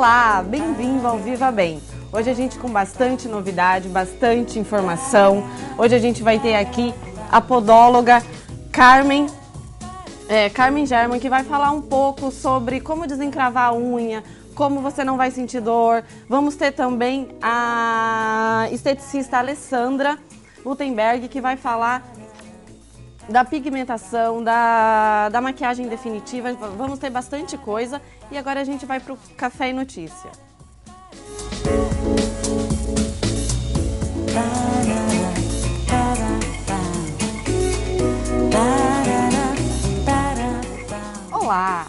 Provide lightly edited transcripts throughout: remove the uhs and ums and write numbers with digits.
Olá, bem-vindo ao Viva Bem. Hoje a gente com bastante novidade, bastante informação. Hoje a gente vai ter aqui a podóloga Carmen German, que vai falar um pouco sobre como desencravar a unha, como você não vai sentir dor. Vamos ter também a esteticista Alessandra Lutemberg, que vai falar da pigmentação, da maquiagem definitiva. Vamos ter bastante coisa. E agora a gente vai para o Café e Notícia. Olá!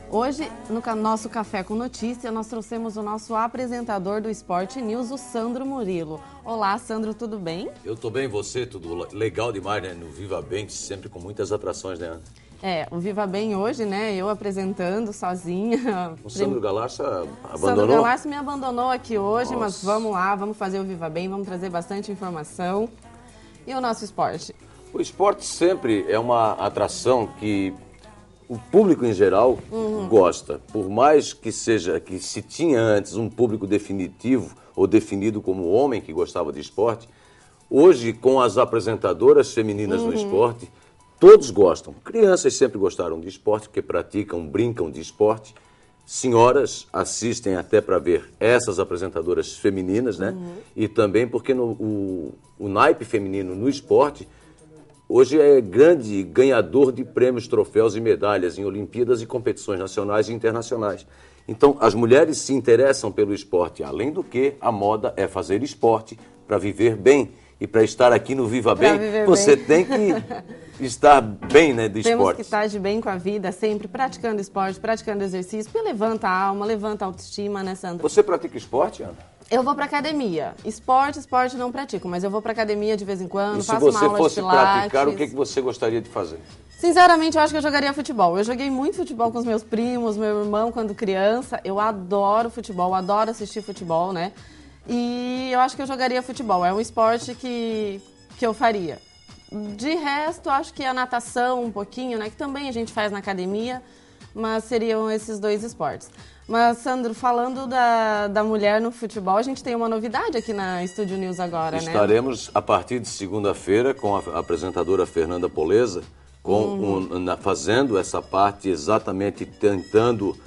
Hoje, no nosso Café com Notícia, nós trouxemos o nosso apresentador do Sport News, o Sandro Murilo. Olá, Sandro, tudo bem? Eu tô bem, você? Tudo legal demais, né? No Viva Bem, sempre com muitas atrações, né, Ana? O Viva Bem hoje, né? Eu apresentando sozinha. O Sandro Galarça abandonou? O Sandro Galarça me abandonou aqui hoje, Nossa. Mas vamos lá, vamos fazer o Viva Bem, vamos trazer bastante informação. E o nosso esporte? O esporte sempre é uma atração que o público em geral gosta. Por mais que seja, que se tinha antes um público definitivo ou definido como homem que gostava de esporte, hoje com as apresentadoras femininas no esporte, todos gostam. Crianças sempre gostaram de esporte, porque praticam, brincam de esporte. Senhoras assistem até para ver essas apresentadoras femininas, né? E também porque o naipe feminino no esporte hoje é grande ganhador de prêmios, troféus e medalhas em Olimpíadas e competições nacionais e internacionais. Então, as mulheres se interessam pelo esporte. Além do que, a moda é fazer esporte para viver bem. E para estar aqui no Viva Bem, você tem que estar bem, né, do esporte. Temos que estar de bem com a vida, sempre praticando esporte, praticando exercício, porque levanta a alma, levanta a autoestima, né, Sandra? Você pratica esporte, Ana? Eu vou pra academia. Esporte não pratico, mas eu vou pra academia de vez em quando, faço uma aula de pilates. E se você fosse praticar, o que você gostaria de fazer? Sinceramente, eu acho que eu jogaria futebol. Eu joguei muito futebol com os meus primos, meu irmão, quando criança. Eu adoro futebol, adoro assistir futebol, né? E eu acho que eu jogaria futebol. É um esporte que eu faria. De resto, acho que a natação um pouquinho, né? Que também a gente faz na academia, mas seriam esses dois esportes. Mas, Sandro, falando da mulher no futebol, a gente tem uma novidade aqui na Estúdio News agora, né? Estaremos, a partir de segunda-feira, com a apresentadora Fernanda Poleza, fazendo essa parte exatamente, tentando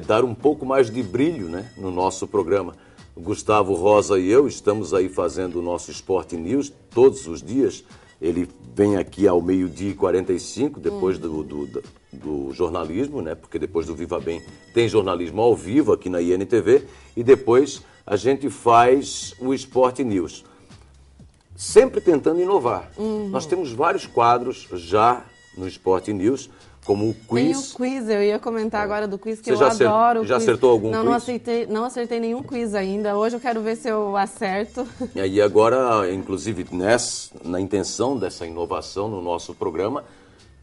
dar um pouco mais de brilho, né, no nosso programa. O Gustavo Rosa e eu estamos aí fazendo o nosso Sport News todos os dias. Ele vem aqui ao 12h45, depois do jornalismo, né? Porque depois do Viva Bem tem jornalismo ao vivo aqui na INTV. E depois a gente faz o Sport News. Sempre tentando inovar. Nós temos vários quadros já no Sport News, como o quiz. Tem o quiz, eu ia comentar agora do quiz, que eu adoro. Já acertou algum quiz? Não acertei nenhum quiz ainda. Hoje eu quero ver se eu acerto. E aí agora, inclusive, na intenção dessa inovação no nosso programa,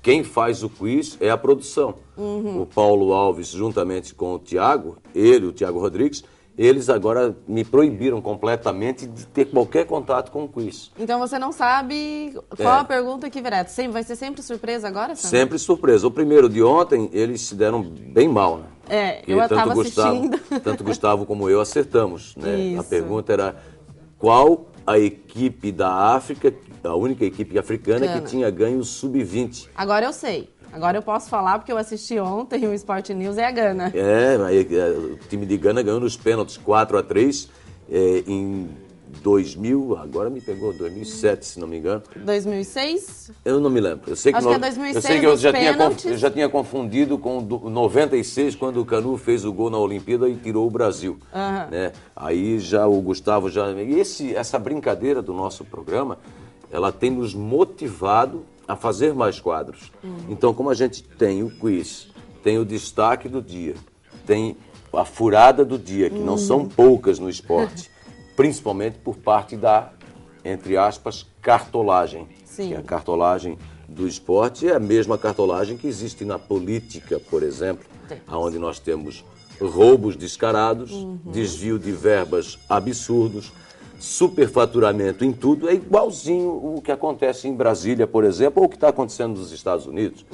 quem faz o quiz é a produção. O Paulo Alves, juntamente com o Tiago Rodrigues, eles agora me proibiram completamente de ter qualquer contato com o quiz. Então você não sabe qual a pergunta que virá. Vai ser sempre surpresa agora, Sandra? Sempre surpresa. O primeiro de ontem, eles se deram bem mal, né? Eu estava assistindo. Tanto Gustavo como eu acertamos, né? Isso. A pergunta era qual a equipe da África, a única equipe africana que tinha ganho o Sub-20. Agora eu sei. Agora eu posso falar, porque eu assisti ontem o Sport News, é a Gana. O time de Gana ganhou nos pênaltis 4-3 em 2000, agora me pegou, 2007, se não me engano. 2006? Eu não me lembro. Eu sei que Acho que é 2006, eu sei que eu já tinha confundido com 96, quando o Canu fez o gol na Olimpíada e tirou o Brasil. Né? Aí já o Gustavo E essa brincadeira do nosso programa, ela tem nos motivado a fazer mais quadros. Então, como a gente tem o quiz, tem o destaque do dia, tem a furada do dia, que não são poucas no esporte, principalmente por parte da, entre aspas, cartolagem. Sim. Que a cartolagem do esporte é a mesma cartolagem que existe na política, por exemplo, onde nós temos roubos descarados, desvio de verbas absurdos, superfaturamento em tudo, é igualzinho o que acontece em Brasília, por exemplo, ou o que está acontecendo nos Estados Unidos,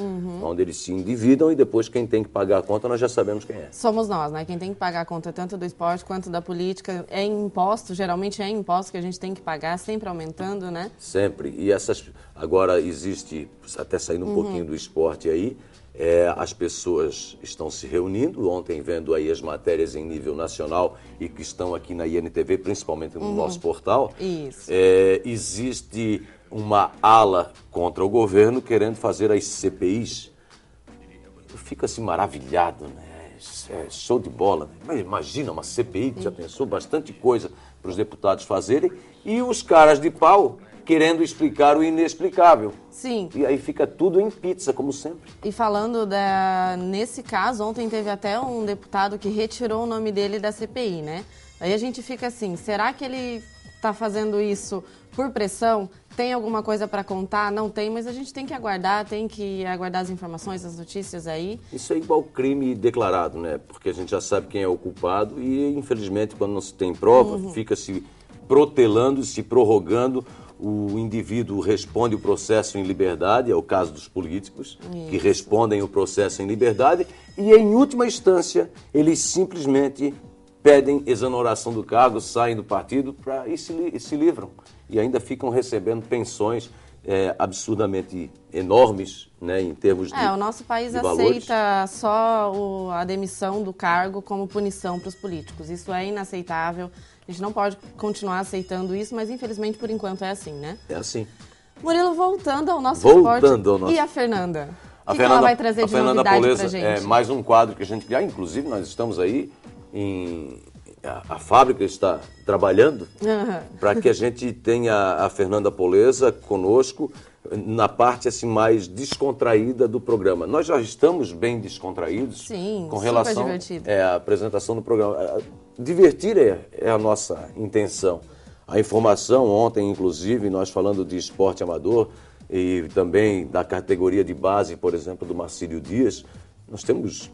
onde eles se endividam e depois quem tem que pagar a conta nós já sabemos quem é. Somos nós, né? Quem tem que pagar a conta tanto do esporte quanto da política é imposto, geralmente é imposto que a gente tem que pagar, sempre aumentando, né? Sempre. E agora existe, até saindo um pouquinho do esporte aí, as pessoas estão se reunindo, ontem vendo aí as matérias em nível nacional e que estão aqui na INTV, principalmente no nosso portal. Isso. Existe uma ala contra o governo querendo fazer as CPIs. Eu fico assim maravilhado, né? É show de bola. Né? Mas imagina uma CPI, já pensou bastante coisa para os deputados fazerem, e os caras de pau querendo explicar o inexplicável. Sim. E aí fica tudo em pizza, como sempre. E falando nesse caso, ontem teve até um deputado que retirou o nome dele da CPI, né? Aí a gente fica assim, será que ele está fazendo isso por pressão? Tem alguma coisa para contar? Não tem, mas a gente tem que aguardar as informações, as notícias aí. Isso é igual crime declarado, né? Porque a gente já sabe quem é o culpado e, infelizmente, quando não se tem prova, fica se protelando, se prorrogando. O indivíduo responde o processo em liberdade, é o caso dos políticos, que respondem o processo em liberdade, e em última instância, eles simplesmente pedem exoneração do cargo, saem do partido e se livram. E ainda ficam recebendo pensões absurdamente enormes, né, em termos de o nosso país valores. aceita só a demissão do cargo como punição para os políticos. Isso é inaceitável. A gente não pode continuar aceitando isso, mas infelizmente por enquanto é assim, né? É assim. Murilo, voltando ao nosso esporte. E a Fernanda? O que ela vai trazer de novidade pra gente? É mais um quadro que a gente criar. Inclusive, nós estamos aí a fábrica está trabalhando para que a gente tenha a Fernanda Poleza conosco na parte assim mais descontraída do programa. Nós já estamos bem descontraídos. Sim, com relação à apresentação do programa. Divertir é a nossa intenção. A informação, ontem inclusive, nós falando de esporte amador e também da categoria de base, por exemplo, do Marcílio Dias, nós temos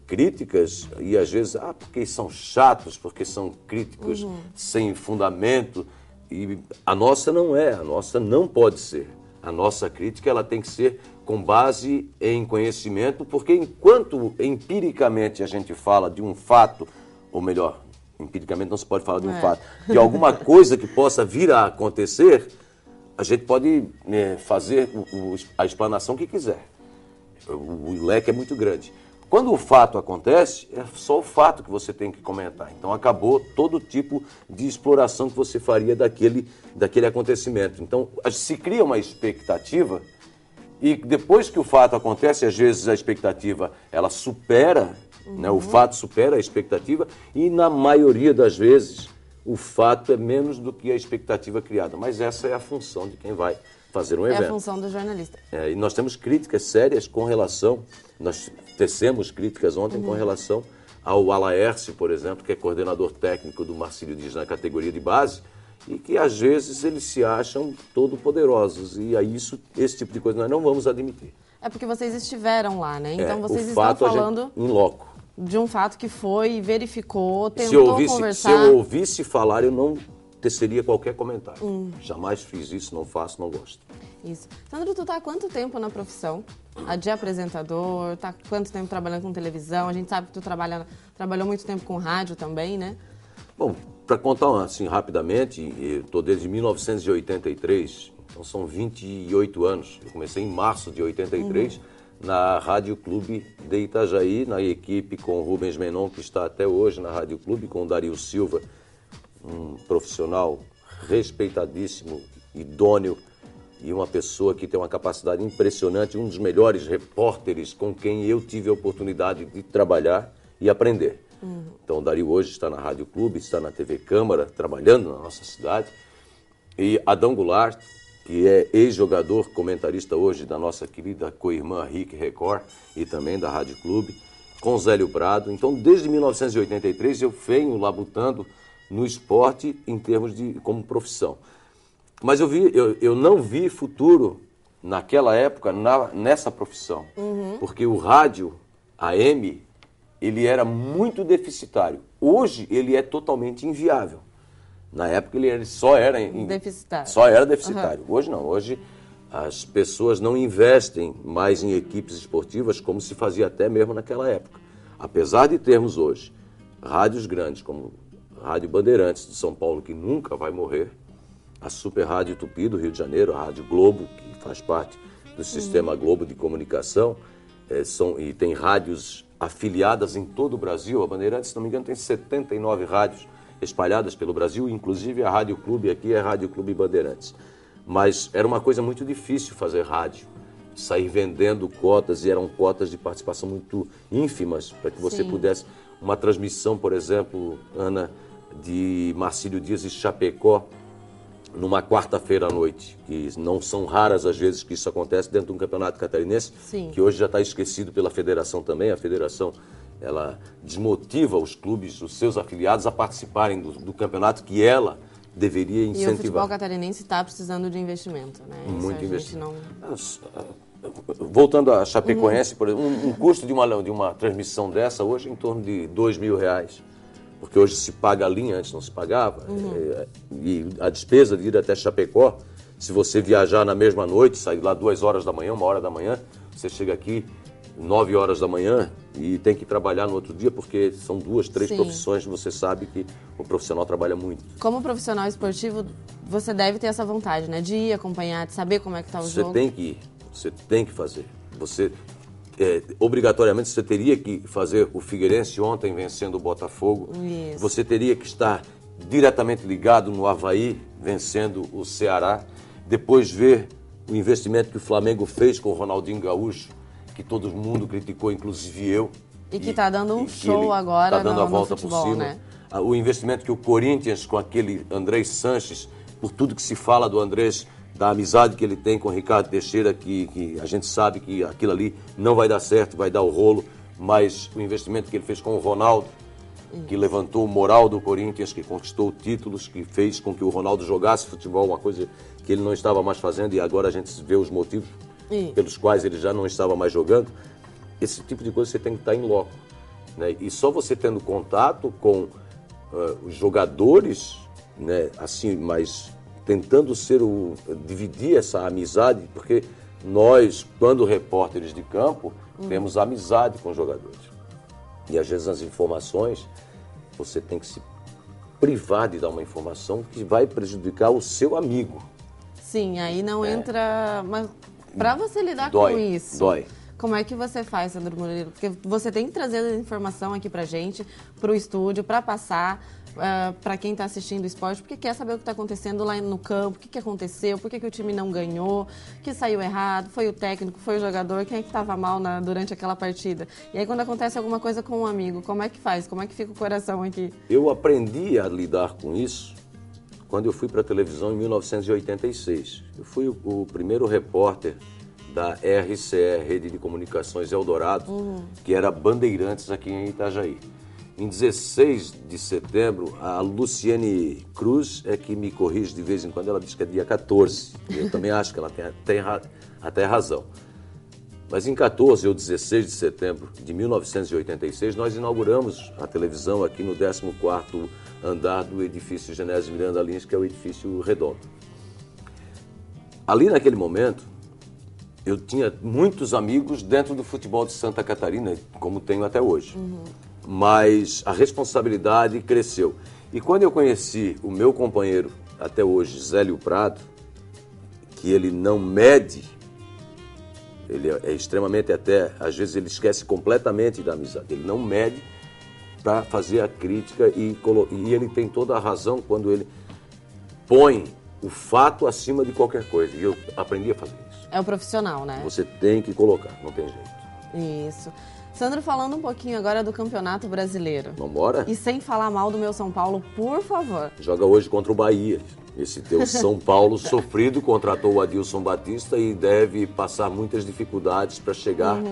críticas e às vezes, porque são chatos, porque são críticos sem fundamento. E a nossa não pode ser. A nossa crítica ela tem que ser com base em conhecimento, porque enquanto empiricamente a gente fala de um fato, ou melhor, empiricamente não se pode falar de um fato, de alguma coisa que possa vir a acontecer, a gente pode fazer a explanação que quiser. O leque é muito grande. Quando o fato acontece, é só o fato que você tem que comentar. Então acabou todo tipo de exploração que você faria daquele acontecimento. Então se cria uma expectativa e depois que o fato acontece, às vezes a expectativa ela supera, né, o fato supera a expectativa e na maioria das vezes o fato é menos do que a expectativa criada. Mas essa é a função de quem vai fazer um evento. É a função do jornalista. E nós temos críticas sérias com relação, nós tecemos críticas ontem com relação ao Alaércio, por exemplo, que é coordenador técnico do Marcílio Dias na categoria de base, e que às vezes eles se acham todo poderosos. E aí esse tipo de coisa nós não vamos admitir. É porque vocês estiveram lá, né? Então vocês o fato, estão falando em loco. De um fato que foi, verificou, tentou conversar. Se eu ouvisse falar, eu não teceria qualquer comentário. Jamais fiz isso, não faço, não gosto. Isso. Sandro, tu tá há quanto tempo na profissão? De apresentador, tá há quanto tempo trabalhando com televisão? A gente sabe que tu trabalhou muito tempo com rádio também, né? Bom, para contar assim rapidamente, eu estou desde 1983, então são 28 anos. Eu comecei em março de 83 na Rádio Clube de Itajaí, na equipe com o Rubens Menon, que está até hoje na Rádio Clube, com o Dario Silva, um profissional respeitadíssimo, idôneo e uma pessoa que tem uma capacidade impressionante, um dos melhores repórteres com quem eu tive a oportunidade de trabalhar e aprender. Então o Dario hoje está na Rádio Clube, está na TV Câmara, trabalhando na nossa cidade. E Adão Goulart, que é ex-jogador, comentarista hoje da nossa querida co-irmã RIC Record e também da Rádio Clube, com Zélio Prado. Então desde 1983 eu venho labutando no esporte em termos de como profissão. Mas eu não vi futuro naquela época nessa profissão, porque o rádio AM ele era muito deficitário. Hoje ele é totalmente inviável. Na época ele só era deficitário. Só era deficitário. Hoje não. Hoje as pessoas não investem mais em equipes esportivas como se fazia até mesmo naquela época. Apesar de termos hoje rádios grandes como a Rádio Bandeirantes de São Paulo, que nunca vai morrer, a Super Rádio Tupi do Rio de Janeiro, a Rádio Globo, que faz parte do Sistema Globo de Comunicação, e tem rádios afiliadas em todo o Brasil. A Bandeirantes, se não me engano, tem 79 rádios espalhadas pelo Brasil, inclusive a Rádio Clube aqui é a Rádio Clube Bandeirantes. Mas era uma coisa muito difícil fazer rádio, sair vendendo cotas, e eram cotas de participação muito ínfimas para que você pudesse... Uma transmissão, por exemplo, Ana, de Marcílio Dias e Chapecó, numa quarta-feira à noite, que não são raras as vezes que isso acontece dentro de um campeonato catarinense, que hoje já está esquecido pela federação também. A federação, ela desmotiva os clubes, os seus afiliados, a participarem do campeonato que ela deveria incentivar. E o futebol catarinense está precisando de investimento, né? Muito investimento. Voltando a Chapecoense, por exemplo, um custo de uma transmissão dessa hoje é em torno de R$2.000, porque hoje se paga a linha, antes não se pagava, e a despesa de ir até Chapecó, se você viajar na mesma noite, sair lá 2 horas da manhã, 1 hora da manhã, você chega aqui 9 horas da manhã e tem que trabalhar no outro dia, porque são 2, 3 profissões, você sabe que o profissional trabalha muito. Como profissional esportivo, você deve ter essa vontade, né? De ir acompanhar, de saber como é que está o jogo. Você tem que ir, você tem que fazer. Você, obrigatoriamente, você teria que fazer o Figueirense ontem vencendo o Botafogo. Isso. Você teria que estar diretamente ligado no Avaí, vencendo o Ceará. Depois ver o investimento que o Flamengo fez com o Ronaldinho Gaúcho, que todo mundo criticou, inclusive eu. E que está dando um show agora tá dando a volta futebol, por cima. né? O investimento que o Corinthians, com aquele Andrés Sanches, por tudo que se fala do Andrés, da amizade que ele tem com o Ricardo Teixeira, que a gente sabe que aquilo ali não vai dar certo, vai dar o rolo, mas o investimento que ele fez com o Ronaldo, que levantou o moral do Corinthians, que conquistou títulos, que fez com que o Ronaldo jogasse futebol, uma coisa que ele não estava mais fazendo, e agora a gente vê os motivos pelos quais ele já não estava mais jogando. Esse tipo de coisa você tem que estar em loco, né? E só você tendo contato com os jogadores, né, assim, mas tentando dividir essa amizade, porque nós, quando repórteres de campo, temos amizade com os jogadores. E às vezes as informações, você tem que se privar de dar uma informação que vai prejudicar o seu amigo. Sim, aí não entra... Mas para você lidar Dói, com isso... Dói. Como é que você faz, Sandro Murilo? Porque você tem que trazer a informação aqui pra gente, pro estúdio, para passar para quem está assistindo o esporte, porque quer saber o que está acontecendo lá no campo, o que aconteceu, por que o time não ganhou, o que saiu errado, foi o técnico, foi o jogador, quem é que estava mal durante aquela partida. E aí quando acontece alguma coisa com um amigo, como é que faz? Como é que fica o coração aqui? Eu aprendi a lidar com isso quando eu fui para a televisão em 1986. Eu fui o primeiro repórter da RCE, Rede de Comunicações Eldorado, que era Bandeirantes aqui em Itajaí. Em 16 de setembro, a Luciane Cruz é que me corrige de vez em quando, ela diz que é dia 14. Eu também acho que ela tem até razão. Mas em 14 ou 16 de setembro de 1986, nós inauguramos a televisão aqui no 14º andar do edifício Genésio Miranda Lins, que é o edifício redondo. Ali naquele momento, eu tinha muitos amigos dentro do futebol de Santa Catarina, como tenho até hoje. Mas a responsabilidade cresceu. E quando eu conheci o meu companheiro, até hoje, Zélio Prado, que ele não mede, ele é extremamente às vezes ele esquece completamente da amizade, ele não mede para fazer a crítica e ele tem toda a razão quando ele põe o fato acima de qualquer coisa. E eu aprendi a fazer isso. É o profissional, né? Você tem que colocar, não tem jeito. Isso. Sandro, falando um pouquinho agora do Campeonato Brasileiro. Vambora? E sem falar mal do meu São Paulo, por favor. Joga hoje contra o Bahia. Esse teu São Paulo sofrido contratou o Adilson Batista e deve passar muitas dificuldades para chegar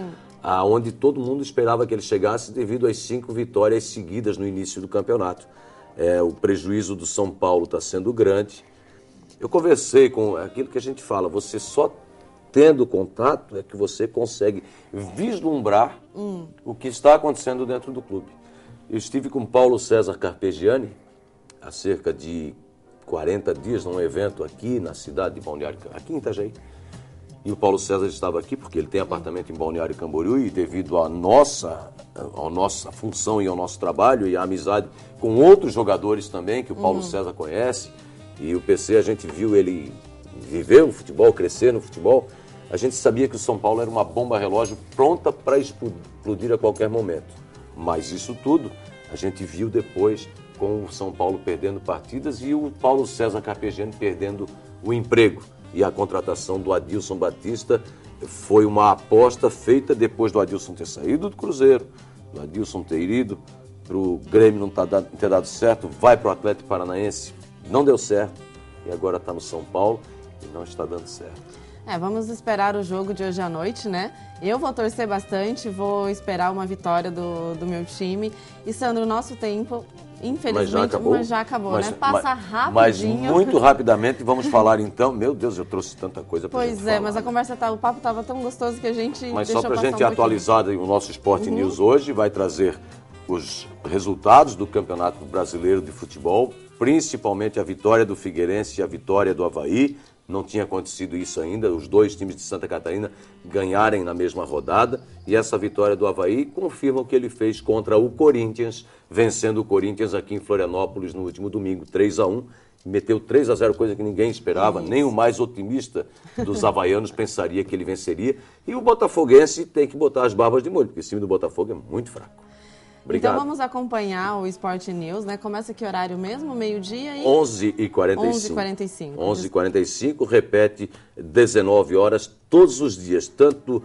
aonde todo mundo esperava que ele chegasse devido às 5 vitórias seguidas no início do campeonato. O prejuízo do São Paulo está sendo grande. Eu conversei com aquilo que a gente fala, você só tendo contato é que você consegue vislumbrar o que está acontecendo dentro do clube. Eu estive com Paulo César Carpegiani há cerca de 40 dias num evento aqui na cidade de Balneário, aqui em Itajaí. E o Paulo César estava aqui porque ele tem apartamento em Balneário Camboriú e devido à nossa função e ao nosso trabalho e à amizade com outros jogadores também, que o Paulo César conhece, e o PC a gente viu ele viver o futebol, crescer no futebol, a gente sabia que o São Paulo era uma bomba relógio pronta para explodir a qualquer momento. Mas isso tudo a gente viu depois com o São Paulo perdendo partidas e o Paulo César Carpegiani perdendo o emprego. E a contratação do Adilson Batista foi uma aposta feita depois do Adilson ter saído do Cruzeiro, do Adilson ter ido para o Grêmio não ter dado certo, vai para o Atlético Paranaense, não deu certo, e agora está no São Paulo e não está dando certo. Vamos esperar o jogo de hoje à noite, né? Eu vou torcer bastante, vou esperar uma vitória do meu time. E, Sandro, o nosso tempo, infelizmente, mas já acabou, né? Passa rapidinho. Mas muito rapidamente vamos falar então. Meu Deus, eu trouxe tanta coisa para gente falar. Pois é, mas a conversa, o papo estava tão gostoso que a gente Mas só para a gente atualizar o nosso Sport News hoje, vai trazer os resultados do Campeonato Brasileiro de Futebol, principalmente a vitória do Figueirense e a vitória do Avaí. Não tinha acontecido isso ainda, os dois times de Santa Catarina ganharem na mesma rodada. E essa vitória do Avaí confirma o que ele fez contra o Corinthians, vencendo o Corinthians aqui em Florianópolis no último domingo, 3-1. Meteu 3-0, coisa que ninguém esperava, nem o mais otimista dos havaianos pensaria que ele venceria. E o botafoguense tem que botar as barbas de molho, porque esse time do Botafogo é muito fraco. Obrigado. Então vamos acompanhar o Sport News, né? Começa que horário mesmo? Meio-dia e... 11h45. 11h45, repete 19 horas todos os dias, tanto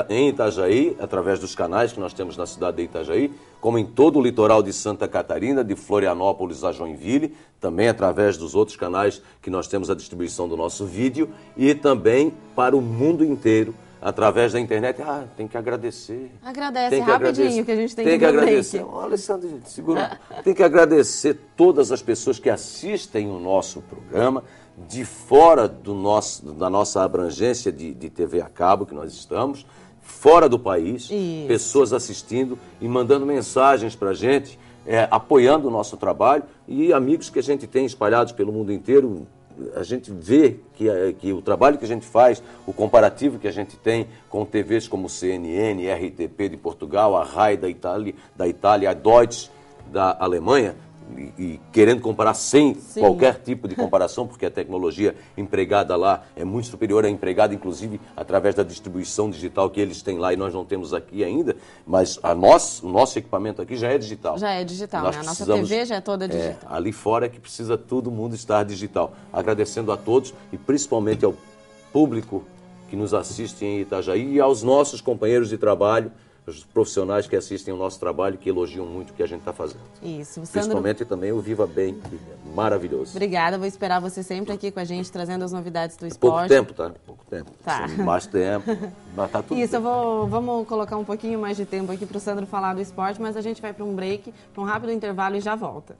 em Itajaí, através dos canais que nós temos na cidade de Itajaí, como em todo o litoral de Santa Catarina, de Florianópolis a Joinville, também através dos outros canais que nós temos a distribuição do nosso vídeo, e também para o mundo inteiro, através da internet. Tem que agradecer. Agradece rapidinho que a gente tem que agradecer. Olha, Alessandro, segura. Tem que agradecer todas as pessoas que assistem o nosso programa, de fora da nossa abrangência de TV a cabo que nós estamos, fora do país, isso. Pessoas assistindo e mandando mensagens para a gente, apoiando o nosso trabalho, e amigos que a gente tem espalhados pelo mundo inteiro. A gente vê que o trabalho que a gente faz, o comparativo que a gente tem com TVs como CNN, RTP de Portugal, a RAI da Itália, a Deutsche da Alemanha, e querendo comparar sem qualquer tipo de comparação, porque a tecnologia empregada lá é muito superior à empregada, inclusive, através da distribuição digital que eles têm lá e nós não temos aqui ainda, mas o nosso equipamento aqui já é digital. Já é digital, né? A nossa TV já é toda digital. Ali fora é que precisa todo mundo estar digital. Agradecendo a todos e principalmente ao público que nos assiste em Itajaí e aos nossos companheiros de trabalho, os profissionais que assistem o nosso trabalho, que elogiam muito o que a gente está fazendo. Isso. Sandro... Principalmente também o Viva Bem, que é maravilhoso. Obrigada, vou esperar você sempre aqui com a gente, trazendo as novidades do esporte. Pouco tempo, tá? Pouco tempo. Tá. Mais tempo, mas tá tudo Isso, bem. Vamos colocar um pouquinho mais de tempo aqui para o Sandro falar do esporte, mas a gente vai para um break, para um rápido intervalo e já volta.